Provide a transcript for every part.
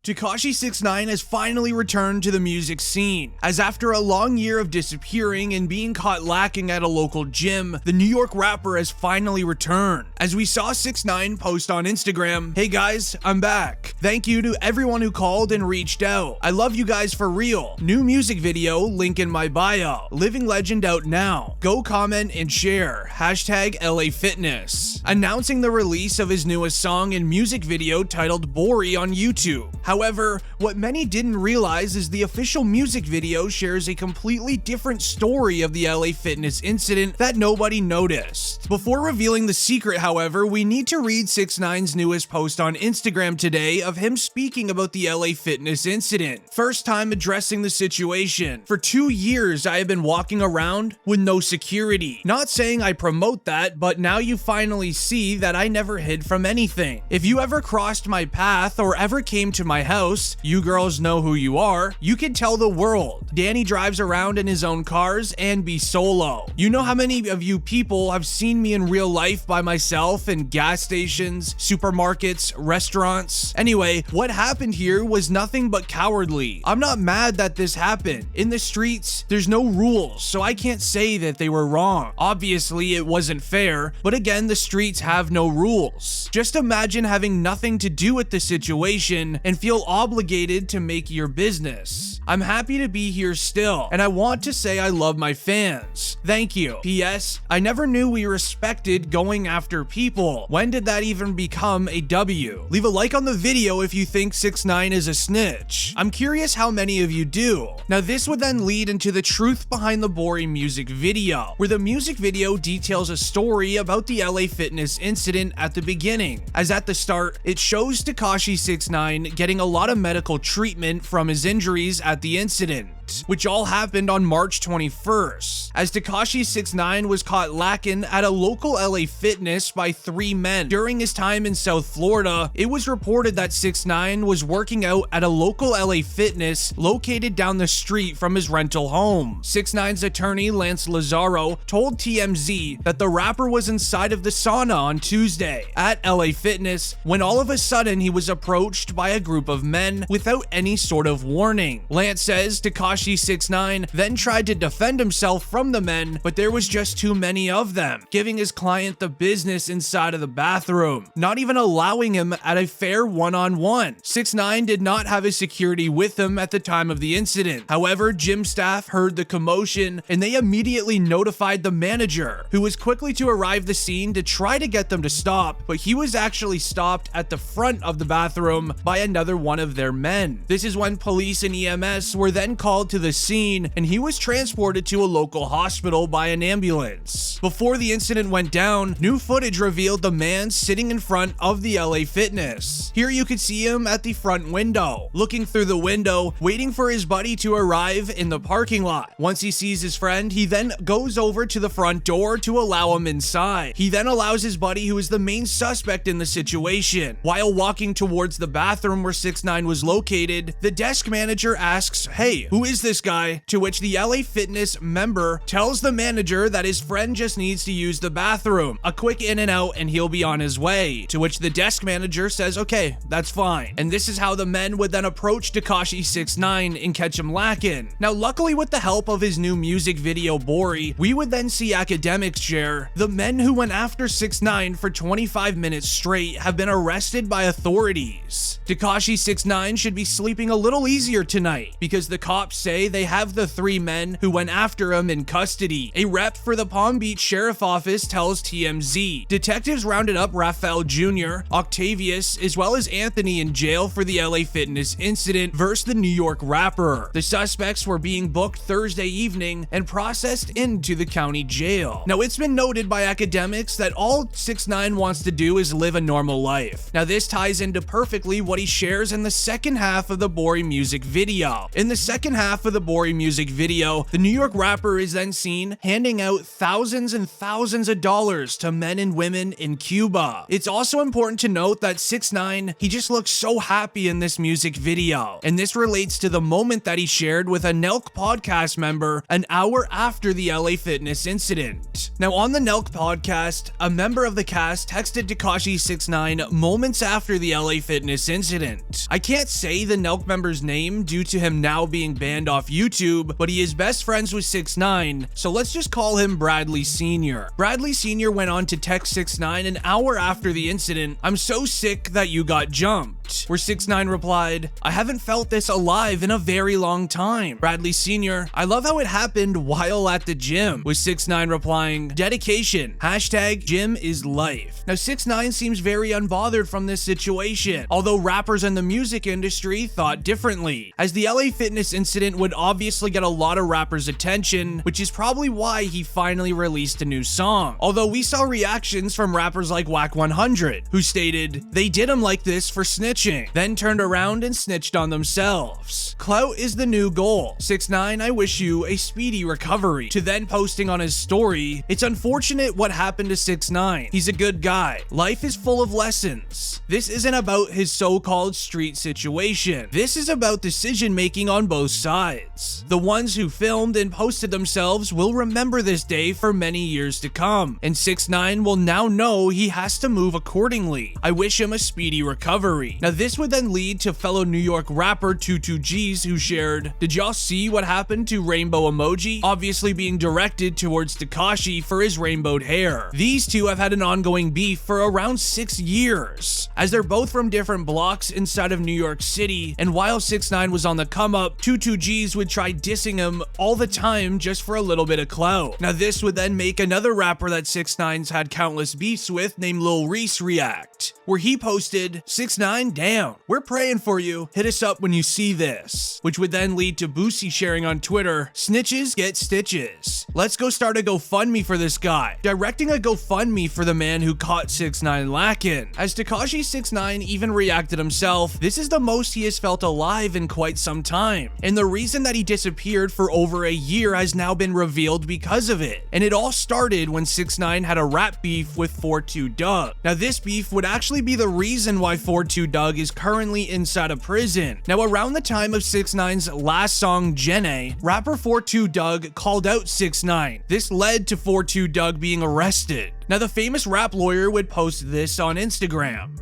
Tekashi 6ix9ine has finally returned to the music scene, as after a long year of disappearing and being caught lacking at a local gym, the New York rapper has finally returned. As we saw 6ix9ine post on Instagram, "Hey guys, I'm back. Thank you to everyone who called and reached out. I love you guys for real. New music video, link in my bio. Living Legend out now. Go comment and share. Hashtag LA Fitness." Announcing the release of his newest song and music video titled Bori on YouTube. However, what many didn't realize is the official music video shares a completely different story of the LA Fitness incident that nobody noticed. Before revealing the secret, however, we need to read 6ix9ine's newest post on Instagram today of him speaking about the LA Fitness incident. First time addressing the situation. "For 2 years, I have been walking around with no security. Not saying I promote that, but now you finally see that I never hid from anything. If you ever crossed my path or ever came to my house, you girls know who you are. You can tell the world. Danny drives around in his own cars and be solo. You know how many of you people have seen me in real life by myself in gas stations, supermarkets, restaurants. Anyway, what happened here was nothing but cowardly. I'm not mad that this happened. In the streets, there's no rules, so I can't say that they were wrong. Obviously, it wasn't fair, but again, the streets have no rules. Just imagine having nothing to do with the situation and feel obligated to make your business. I'm happy to be here still, and I want to say I love my fans. Thank you. P.S. I never knew we respected going after people. When did that even become a W? Leave a like on the video if you think 6ix9ine is a snitch. I'm curious how many of you do. Now this would then lead into the truth behind the Bori music video, where the music video details a story about the LA Fitness incident at the beginning. As at the start, it shows Tekashi 6ix9ine getting a lot of medical treatment from his injuries at the incident, which all happened on March 21st, as Tekashi 6ix9ine was caught lacking at a local LA Fitness by 3 men. During his time in South Florida, it was reported that 6ix9ine was working out at a local LA Fitness located down the street from his rental home. 6ix9ine's attorney, Lance Lazaro, told TMZ that the rapper was inside of the sauna on Tuesday at LA Fitness when all of a sudden he was approached by a group of men without any sort of warning. Lance says Tekashi 6ix9ine then tried to defend himself from the men, but there was just too many of them, giving his client the business inside of the bathroom, not even allowing him at a fair one-on-one. 6ix9ine did not have his security with him at the time of the incident. However, gym staff heard the commotion and they immediately notified the manager, who was quickly to arrive the scene to try to get them to stop, but he was actually stopped at the front of the bathroom by another one of their men. This is when police and EMS were then called to the scene and he was transported to a local hospital by an ambulance. Before the incident went down, new footage revealed the man sitting in front of the LA Fitness. Here you could see him at the front window, looking through the window, waiting for his buddy to arrive in the parking lot. Once he sees his friend, he then goes over to the front door to allow him inside. He then allows his buddy, who is the main suspect in the situation. While walking towards the bathroom where 6ix9ine was located, the desk manager asks, "Hey, who is this guy?" To which the LA Fitness member tells the manager that his friend just needs to use the bathroom, a quick in and out, and he'll be on his way. To which the desk manager says, "Okay, that's fine." And this is how the men would then approach Tekashi 6ix9ine and catch him lacking. Now, luckily, with the help of his new music video Bori, we would then see academics share, "The men who went after 6ix9ine for 25 minutes straight have been arrested by authorities. Tekashi 6ix9ine should be sleeping a little easier tonight because the cops say they have the 3 men who went after him in custody." A rep for the Palm Beach Sheriff Office tells TMZ. Detectives rounded up Raphael Jr., Octavius, as well as Anthony in jail for the LA Fitness incident versus the New York rapper. The suspects were being booked Thursday evening and processed into the county jail. Now, it's been noted by academics that all 6ix9ine wants to do is live a normal life. Now, this ties into perfectly what he shares in the second half of the Bori music video. In the second half, half of the Bori music video, the New York rapper is then seen handing out thousands and thousands of dollars to men and women in Cuba. It's also important to note that 6ix9ine, he just looks so happy in this music video, and this relates to the moment that he shared with a Nelk podcast member an hour after the LA Fitness incident. Now on the Nelk podcast, a member of the cast texted Tekashi 6ix9ine moments after the LA Fitness incident. I can't say the Nelk member's name due to him now being banned off YouTube, but he is best friends with 6ix9ine, so let's just call him Bradley Sr. Bradley Sr. went on to text 6ix9ine an hour after the incident, "I'm so sick that you got jumped," where 6ix9ine replied, "I haven't felt this alive in a very long time." Bradley Sr., "I love how it happened while at the gym," with 6ix9ine replying, "Dedication, hashtag gym is life." Now 6ix9ine seems very unbothered from this situation, although rappers in the music industry thought differently, as the LA Fitness incident would obviously get a lot of rappers' attention, which is probably why he finally released a new song. Although we saw reactions from rappers like Wack 100, who stated, "They did him like this for snitching, then turned around and snitched on themselves. Clout is the new goal. 6ix9ine, I wish you a speedy recovery," to then posting on his story, "It's unfortunate what happened to 6ix9ine. He's a good guy. Life is full of lessons. This isn't about his so-called street situation. This is about decision making on both sides. The ones who filmed and posted themselves will remember this day for many years to come, and 6ix9ine will now know he has to move accordingly. I wish him a speedy recovery." Now this would then lead to fellow New York rapper 22G's, who shared, "Did y'all see what happened to Rainbow Emoji?" Obviously being directed towards Tekashi for his rainbowed hair. These two have had an ongoing beef for around 6 years, as they're both from different blocks inside of New York City, and while 6ix9ine was on the come up, 22G's would try dissing him all the time just for a little bit of clout. Now this would then make another rapper that 6ix9ine's had countless beefs with named Lil Reese react, where he posted, "6ix9ine down. We're praying for you. Hit us up when you see this," which would then lead to Boosie sharing on Twitter, "Snitches get stitches. Let's go start a GoFundMe for this guy," directing a GoFundMe for the man who caught 6ix9ine lacking. As Tekashi 6ix9ine even reacted himself, this is the most he has felt alive in quite some time, and the reason that he disappeared for over a year has now been revealed because of it. And it all started when 6ix9ine had a rap beef with 42 Dugg. Now this beef would actually be the reason why 42 Dugg is currently inside of prison. Now around the time of 6ix9ine's last song, Jenny, rapper 42 Dugg called out 6ix9ine. This led to 42 Dugg being arrested. Now the famous rap lawyer would post this on Instagram.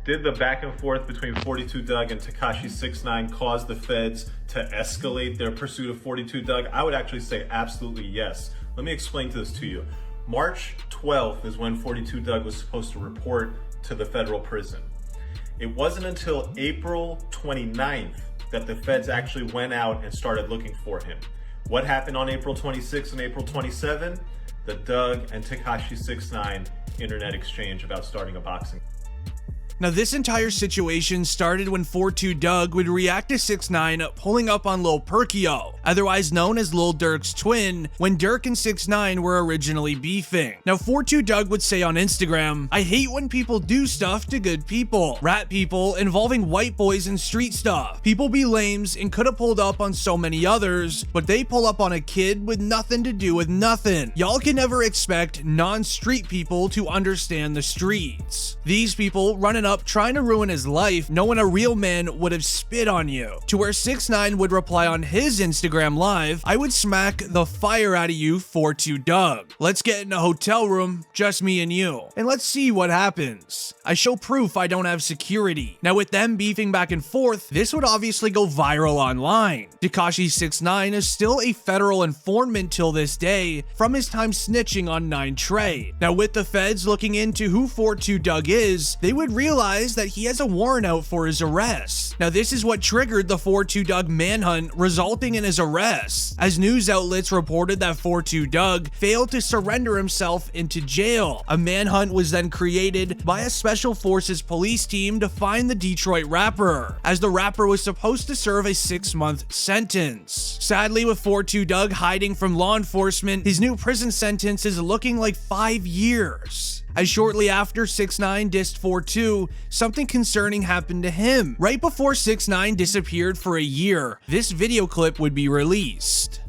Did the back and forth between 42 Dugg and Tekashi 6ix9ine cause the feds to escalate their pursuit of 42 Dugg? I would actually say absolutely yes. Let me explain this to you. March 12th is when 42 Dugg was supposed to report to the federal prison. It wasn't until April 29th that the feds actually went out and started looking for him. What happened on April 26th and April 27th? The Dugg and Tekashi 6ix9ine internet exchange about starting a boxing. Now this entire situation started when 42 Dugg would react to 6ix9ine pulling up on Lil Perkio, otherwise known as Lil Durk's twin, when Durk and 6ix9ine were originally beefing. Now 42 Dugg would say on Instagram, "I hate when people do stuff to good people, rat people involving white boys and street stuff. People be lames and could have pulled up on so many others, but they pull up on a kid with nothing to do with nothing. Y'all can never expect non-street people to understand the streets. These people running up trying to ruin his life, knowing a real man would have spit on you." To where 6ix9ine would reply on his Instagram live, "I would smack the fire out of you 42 Dugg. Let's get in a hotel room, just me and you, and let's see what happens. I show proof I don't have security." Now with them beefing back and forth, this would obviously go viral online. Tekashi 6ix9ine is still a federal informant till this day from his time snitching on 9 Trey. Now with the feds looking into who 42 Dugg is, they would realize that he has a warrant out for his arrest. Now this is what triggered the 42 Dugg manhunt, resulting in his arrest, as news outlets reported that 42 Dugg failed to surrender himself into jail. A manhunt was then created by a special forces police team to find the Detroit rapper, as the rapper was supposed to serve a 6-month sentence. Sadly, with 42 Dugg hiding from law enforcement, his new prison sentence is looking like 5 years. as shortly after 6ix9ine dissed 4-2, something concerning happened to him. Right before 6ix9ine disappeared for a year, this video clip would be released.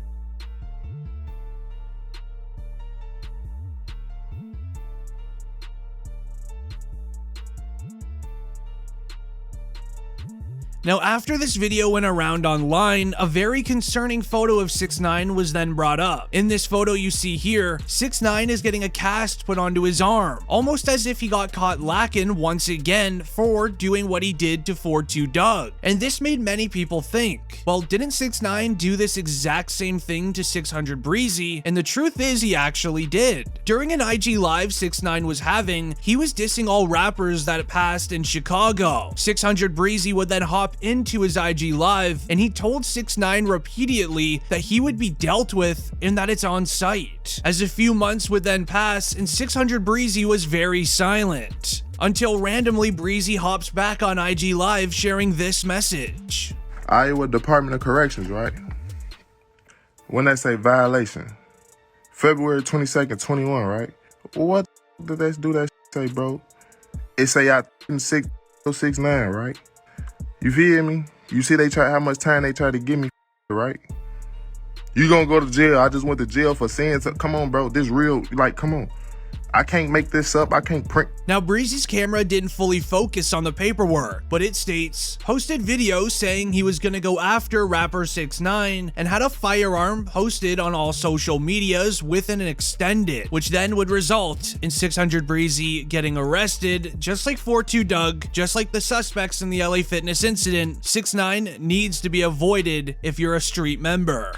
Now, after this video went around online, a very concerning photo of 6ix9ine was then brought up. In this photo you see here, 6ix9ine is getting a cast put onto his arm, almost as if he got caught lacking once again for doing what he did to 4-2 Doug. And this made many people think, well, didn't 6ix9ine do this exact same thing to 600 Breezy? And the truth is, he actually did. During an IG live 6ix9ine was having, he was dissing all rappers that passed in Chicago. 600 Breezy would then hop into his IG live, and he told 6ix9ine repeatedly that he would be dealt with and that it's on site. As a few months would then pass, and 600 Breezy was very silent, until randomly Breezy hops back on IG live sharing this message. Iowa Department of Corrections, right? When they say violation, February 22nd, 21, right? What did they do that say, bro? It say I 6ix9ine, right? You feel me? You see they try how much time they try to give me, right? You gonna go to jail. I just went to jail for saying something. Come on, bro. This real. Like, come on. I can't make this up. I can't print. Now, Breezy's camera didn't fully focus on the paperwork, but it states, posted videos saying he was gonna go after rapper 6ix9ine and had a firearm posted on all social medias with an extended, which then would result in 600 Breezy getting arrested. Just like 4-2 Doug, just like the suspects in the LA Fitness incident, 6ix9ine needs to be avoided if you're a street member.